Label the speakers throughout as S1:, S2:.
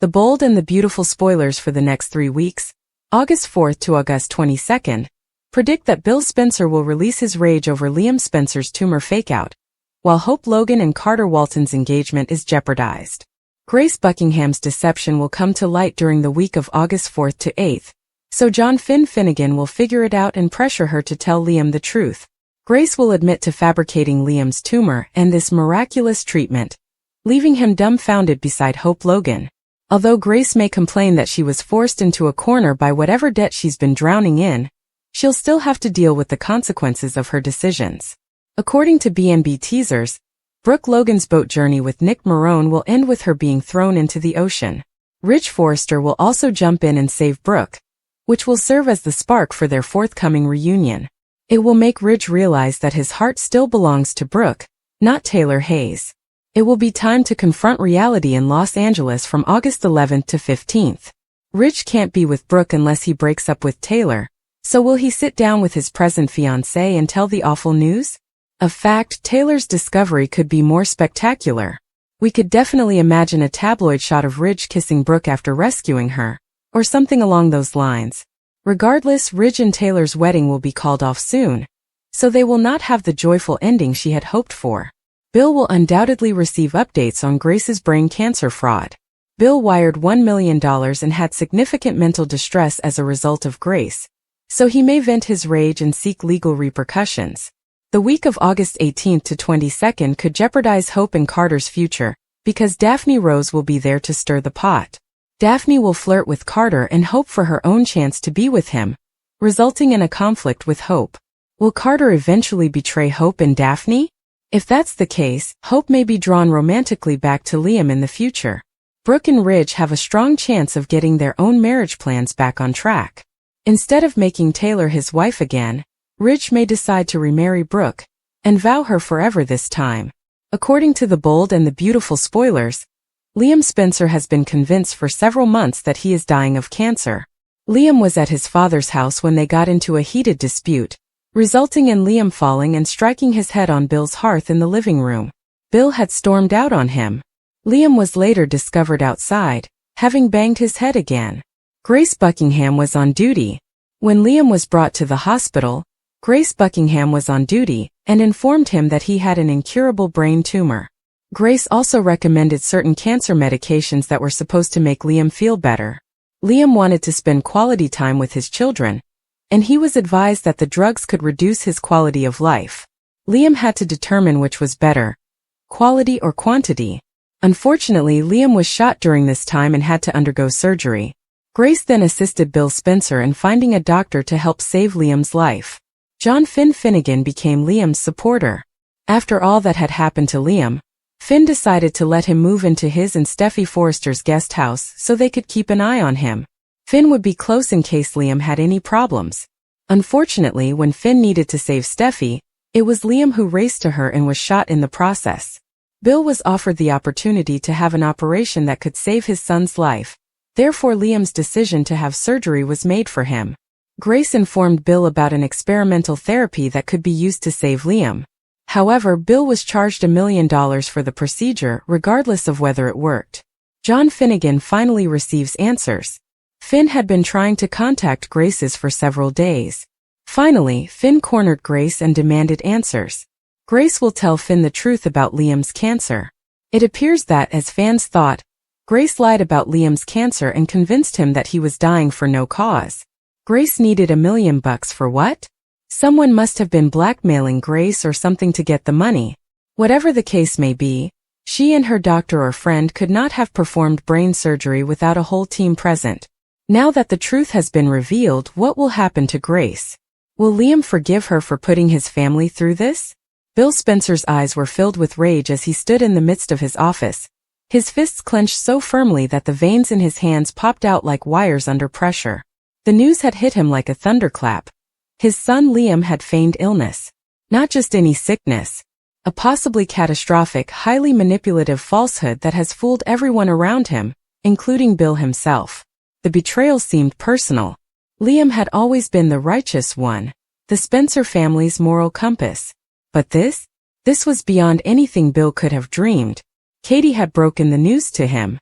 S1: The bold and the beautiful spoilers for the next 3 weeks, August 4th to August 22nd, predict that Bill Spencer will release his rage over Liam Spencer's tumor fakeout, while Hope Logan and Carter Walton's engagement is jeopardized. Grace Buckingham's deception will come to light during the week of August 4th to 8th, so John Finnegan will figure it out and pressure her to tell Liam the truth. Grace will admit to fabricating Liam's tumor and this miraculous treatment, leaving him dumbfounded beside Hope Logan. Although Grace may complain that she was forced into a corner by whatever debt she's been drowning in, she'll still have to deal with the consequences of her decisions. According to B&B teasers, Brooke Logan's boat journey with Nick Marone will end with her being thrown into the ocean. Ridge Forrester will also jump in and save Brooke, which will serve as the spark for their forthcoming reunion. It will make Ridge realize that his heart still belongs to Brooke, not Taylor Hayes. It will be time to confront reality in Los Angeles from August 11th to 15th. Ridge can't be with Brooke unless he breaks up with Taylor, so will he sit down with his present fiancée and tell the awful news? In fact, Taylor's discovery could be more spectacular. We could definitely imagine a tabloid shot of Ridge kissing Brooke after rescuing her, or something along those lines. Regardless, Ridge and Taylor's wedding will be called off soon, so they will not have the joyful ending she had hoped for. Bill will undoubtedly receive updates on Grace's brain cancer fraud. Bill wired $1 million and had significant mental distress as a result of Grace, so he may vent his rage and seek legal repercussions. The week of August 18th to 22nd could jeopardize Hope and Carter's future, because Daphne Rose will be there to stir the pot. Daphne will flirt with Carter and hope for her own chance to be with him, resulting in a conflict with Hope. Will Carter eventually betray Hope and Daphne? If that's the case, Hope may be drawn romantically back to Liam in the future. Brooke and Ridge have a strong chance of getting their own marriage plans back on track. Instead of making Taylor his wife again, Ridge may decide to remarry Brooke, and vow her forever this time. According to the bold and the beautiful spoilers, Liam Spencer has been convinced for several months that he is dying of cancer. Liam was at his father's house when they got into a heated dispute, resulting in Liam falling and striking his head on Bill's hearth in the living room. Bill had stormed out on him. Liam was later discovered outside, having banged his head again. Grace Buckingham was on duty. When Liam was brought to the hospital, Grace Buckingham was on duty and informed him that he had an incurable brain tumor. Grace also recommended certain cancer medications that were supposed to make Liam feel better. Liam wanted to spend quality time with his children, and he was advised that the drugs could reduce his quality of life. Liam had to determine which was better, quality or quantity. Unfortunately, Liam was shot during this time and had to undergo surgery. Grace then assisted Bill Spencer in finding a doctor to help save Liam's life. John Finnegan became Liam's supporter. After all that had happened to Liam, Finn decided to let him move into his and Steffy Forrester's guest house so they could keep an eye on him. Finn would be close in case Liam had any problems. Unfortunately, when Finn needed to save Steffy, it was Liam who raced to her and was shot in the process. Bill was offered the opportunity to have an operation that could save his son's life. Therefore, Liam's decision to have surgery was made for him. Grace informed Bill about an experimental therapy that could be used to save Liam. However, Bill was charged $1 million for the procedure, regardless of whether it worked. John Finnegan finally receives answers. Finn had been trying to contact Grace's for several days. Finally, Finn cornered Grace and demanded answers. Grace will tell Finn the truth about Liam's cancer. It appears that, as fans thought, Grace lied about Liam's cancer and convinced him that he was dying for no cause. Grace needed $1 million for what? Someone must have been blackmailing Grace or something to get the money. Whatever the case may be, she and her doctor or friend could not have performed brain surgery without a whole team present. Now that the truth has been revealed, what will happen to Grace? Will Liam forgive her for putting his family through this? Bill Spencer's eyes were filled with rage as he stood in the midst of his office, his fists clenched so firmly that the veins in his hands popped out like wires under pressure. The news had hit him like a thunderclap. His son Liam had feigned illness. Not just any sickness. A possibly catastrophic, highly manipulative falsehood that has fooled everyone around him, including Bill himself. The betrayal seemed personal. Liam had always been the righteous one, the Spencer family's moral compass. But this was beyond anything Bill could have dreamed. Katie had broken the news to him.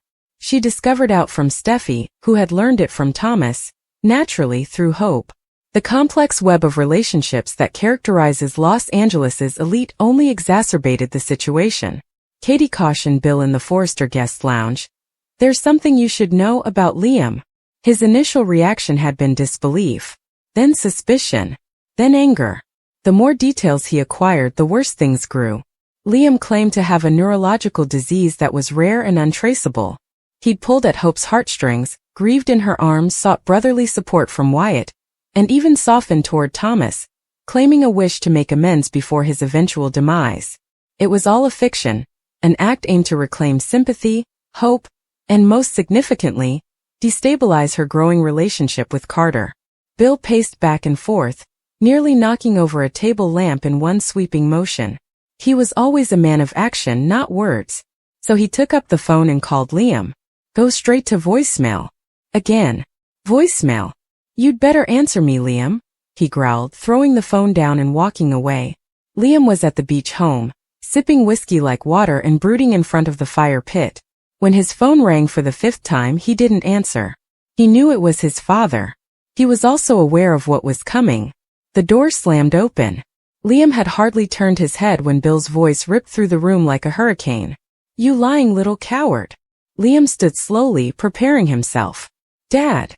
S1: She discovered out from Steffi, who had learned it from Thomas, naturally through Hope. The complex web of relationships that characterizes Los Angeles' elite only exacerbated the situation. Katie cautioned Bill in the Forrester guest lounge. "There's something you should know about Liam." His initial reaction had been disbelief, then suspicion, then anger. The more details he acquired, the worse things grew. Liam claimed to have a neurological disease that was rare and untraceable. He'd pulled at Hope's heartstrings, grieved in her arms, sought brotherly support from Wyatt, and even softened toward Thomas, claiming a wish to make amends before his eventual demise. It was all a fiction, an act aimed to reclaim sympathy, hope, and most significantly, destabilize her growing relationship with Carter. Bill paced back and forth, nearly knocking over a table lamp in one sweeping motion. He was always a man of action, not words. So he took up the phone and called Liam. "Go straight to voicemail." Again. "Voicemail. You'd better answer me, Liam," he growled, throwing the phone down and walking away. Liam was at the beach home, sipping whiskey like water and brooding in front of the fire pit. When his phone rang for the 5th time, he didn't answer. He knew it was his father. He was also aware of what was coming. The door slammed open. Liam had hardly turned his head when Bill's voice ripped through the room like a hurricane. "You lying little coward." Liam stood slowly, preparing himself. "Dad.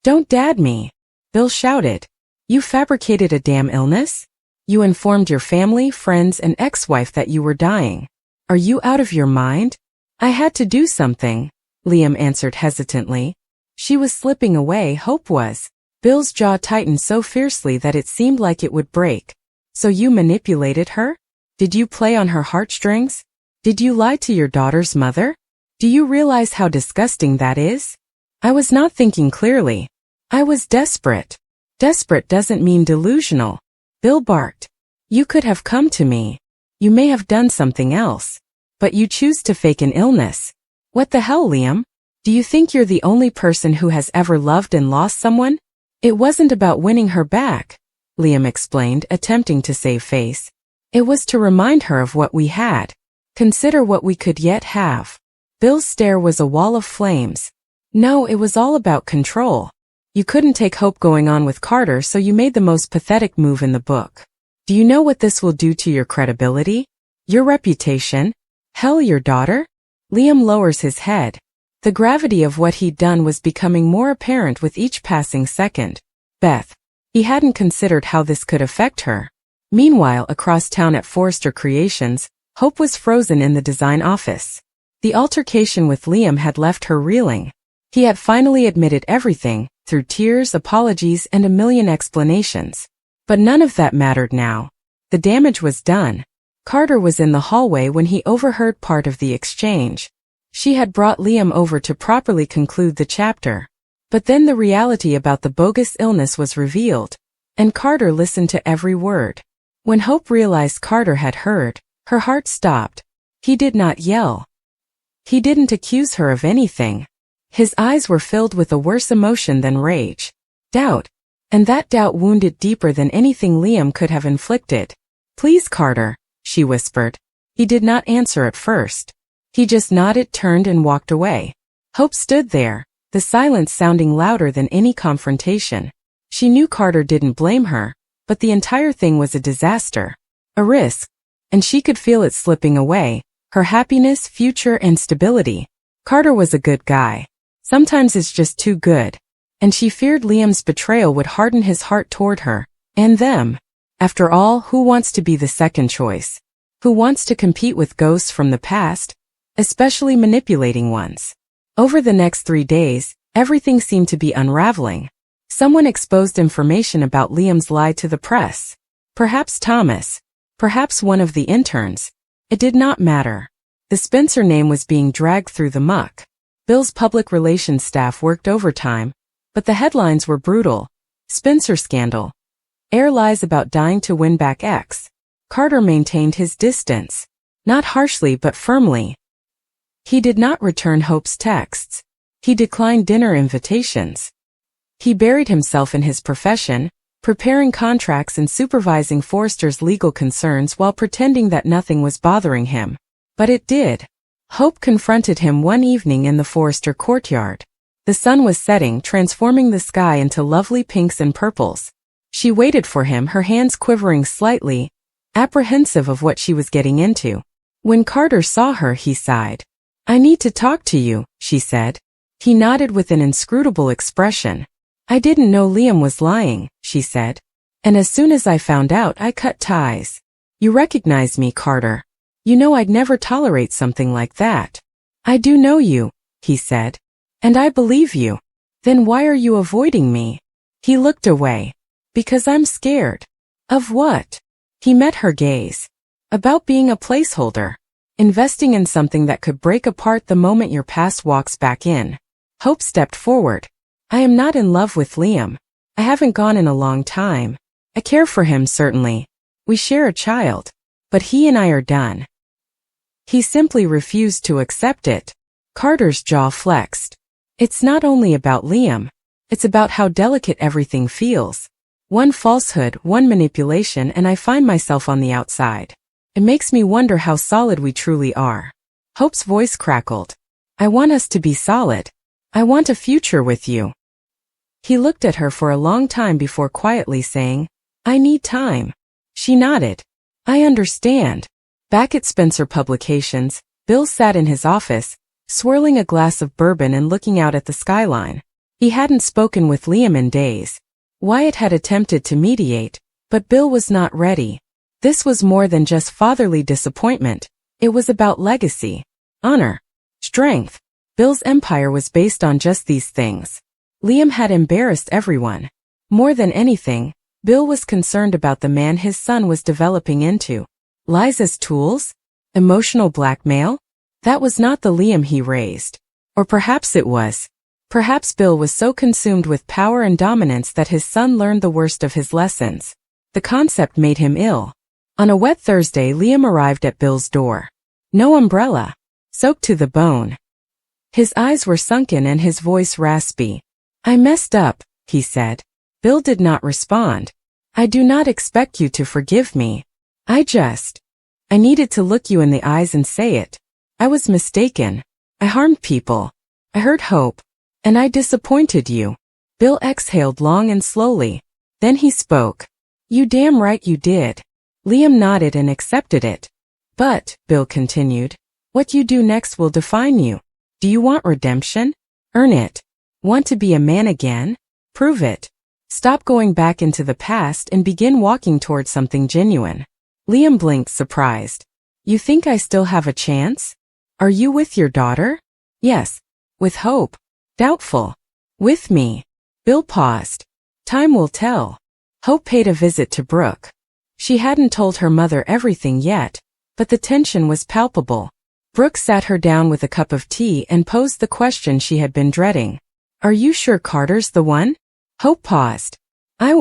S1: Don't dad me," Bill shouted. "You fabricated a damn illness? You informed your family, friends, and ex-wife that you were dying. Are you out of your mind?" "I had to do something," Liam answered hesitantly. She was slipping away, Hope was. Bill's jaw tightened so fiercely that it seemed like it would break. "So you manipulated her? Did you play on her heartstrings? Did you lie to your daughter's mother? Do you realize how disgusting that is?" "I was not thinking clearly. I was desperate." "Desperate doesn't mean delusional," Bill barked. "You could have come to me. You may have done something else. But you choose to fake an illness. What the hell, Liam? Do you think you're the only person who has ever loved and lost someone?" "It wasn't about winning her back," Liam explained, attempting to save face. "It was to remind her of what we had. Consider what we could yet have." Bill's stare was a wall of flames. "No, it was all about control. You couldn't take Hope going on with Carter, so you made the most pathetic move in the book. Do you know what this will do to your credibility? Your reputation? Hell, your daughter?" Liam lowers his head. The gravity of what he'd done was becoming more apparent with each passing second. Beth. He hadn't considered how this could affect her. Meanwhile, across town at Forrester Creations, Hope was frozen in the design office. The altercation with Liam had left her reeling. He had finally admitted everything, through tears, apologies, and a million explanations. But none of that mattered now. The damage was done. Carter was in the hallway when he overheard part of the exchange. She had brought Liam over to properly conclude the chapter. But then the reality about the bogus illness was revealed, and Carter listened to every word. When Hope realized Carter had heard, her heart stopped. He did not yell. He didn't accuse her of anything. His eyes were filled with a worse emotion than rage. Doubt. And that doubt wounded deeper than anything Liam could have inflicted. "Please, Carter," she whispered. He did not answer at first. He just nodded, turned, and walked away. Hope stood there, the silence sounding louder than any confrontation. She knew Carter didn't blame her, but the entire thing was a disaster. A risk. And she could feel it slipping away. Her happiness, future, and stability. Carter was a good guy. Sometimes it's just too good. And she feared Liam's betrayal would harden his heart toward her, and them. After all, who wants to be the second choice? Who wants to compete with ghosts from the past? Especially manipulating ones. Over the next 3 days, everything seemed to be unraveling. Someone exposed information about Liam's lie to the press. Perhaps Thomas. Perhaps one of the interns. It did not matter. The Spencer name was being dragged through the muck. Bill's public relations staff worked overtime, but the headlines were brutal. Spencer scandal. Air lies about dying to win back ex. Carter maintained his distance. Not harshly but firmly. He did not return Hope's texts. He declined dinner invitations. He buried himself in his profession, preparing contracts and supervising Forrester's legal concerns while pretending that nothing was bothering him. But it did. Hope confronted him one evening in the Forrester courtyard. The sun was setting, transforming the sky into lovely pinks and purples. She waited for him, her hands quivering slightly, apprehensive of what she was getting into. When Carter saw her, he sighed. "I need to talk to you," she said. He nodded with an inscrutable expression. "I didn't know Liam was lying," she said. "And as soon as I found out, I cut ties." "You recognize me, Carter. You know I'd never tolerate something like that." "I do know you," he said. "And I believe you." "Then why are you avoiding me?" He looked away. "Because I'm scared." "Of what?" He met her gaze. "About being a placeholder. Investing in something that could break apart the moment your past walks back in." Hope stepped forward. "I am not in love with Liam. I haven't gone in a long time. I care for him, certainly. We share a child. But he and I are done." He simply refused to accept it. Carter's jaw flexed. "It's not only about Liam. It's about how delicate everything feels. One falsehood, one manipulation, and I find myself on the outside. It makes me wonder how solid we truly are." Hope's voice crackled. "I want us to be solid. I want a future with you." He looked at her for a long time before quietly saying, "I need time." She nodded. "I understand." Back at Spencer Publications, Bill sat in his office, swirling a glass of bourbon and looking out at the skyline. He hadn't spoken with Liam in days. Wyatt had attempted to mediate, but Bill was not ready. This was more than just fatherly disappointment. It was about legacy, honor, strength. Bill's empire was based on just these things. Liam had embarrassed everyone. More than anything, Bill was concerned about the man his son was developing into. Lies as tools? Emotional blackmail? That was not the Liam he raised. Or perhaps it was. Perhaps Bill was so consumed with power and dominance that his son learned the worst of his lessons. The concept made him ill. On a wet Thursday, Liam arrived at Bill's door. No umbrella. Soaked to the bone. His eyes were sunken and his voice raspy. "I messed up," he said. Bill did not respond. "I do not expect you to forgive me. I needed to look you in the eyes and say it. I was mistaken. I harmed people. I hurt Hope. And I disappointed you." Bill exhaled long and slowly. Then he spoke. "You damn right you did." Liam nodded and accepted it. "But," Bill continued, "what you do next will define you. Do you want redemption? Earn it. Want to be a man again? Prove it. Stop going back into the past and begin walking towards something genuine." Liam blinked, surprised. "You think I still have a chance? Are you with your daughter?" "Yes. With Hope." "Doubtful." "With me." Bill paused. "Time will tell." Hope paid a visit to Brooke. She hadn't told her mother everything yet, but the tension was palpable. Brooke sat her down with a cup of tea and posed the question she had been dreading. "Are you sure Carter's the one?" Hope paused. I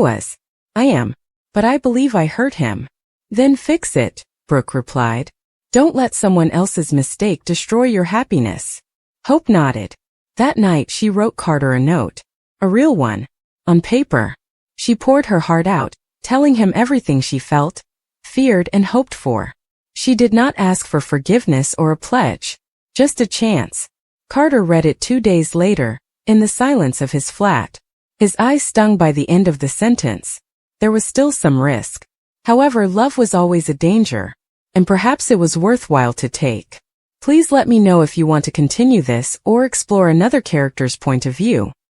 S1: am. But I believe I hurt him." "Then fix it," Brooke replied. "Don't let someone else's mistake destroy your happiness." Hope nodded. That night she wrote Carter a note. A real one. On paper. She poured her heart out, telling him everything she felt, feared, and hoped for. She did not ask for forgiveness or a pledge. Just a chance. Carter read it 2 days later, in the silence of his flat. His eyes stung by the end of the sentence. There was still some risk. However, love was always a danger, and perhaps it was worthwhile to take. Please let me know if you want to continue this or explore another character's point of view.